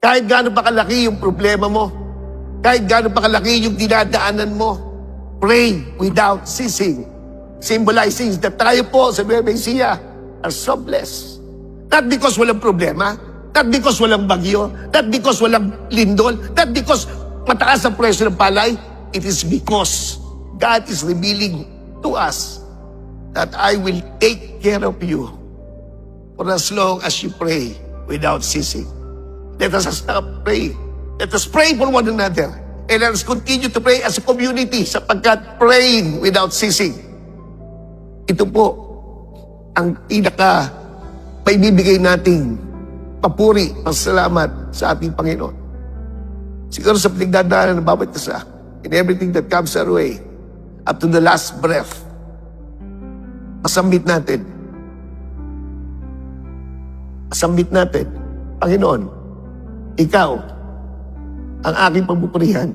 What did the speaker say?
Kahit gaano pa kalaki yung problema mo, kahit gaano pa kalaki yung dinadaanan mo, pray without ceasing. Symbolizing that tayo po sa Nueva Ecija are so blessed. Not because walang problema, not because walang bagyo, not because walang lindol, not because mataas ang presyo ng palay. It is because God is revealing to us that I will take care of you for as long as you pray without ceasing. Let us stop praying. Let us pray for one another. And let us continue to pray as a community sapagkat praying without ceasing. Ito po ang pinaka maibibigay nating papuri, pasalamat sa ating Panginoon. Siguro sa pinagdadaanan ng bawat isa, in everything that comes our way, up to the last breath, masambit natin. Masambit natin, Panginoon, Ikaw, ang aking pagpupurihan.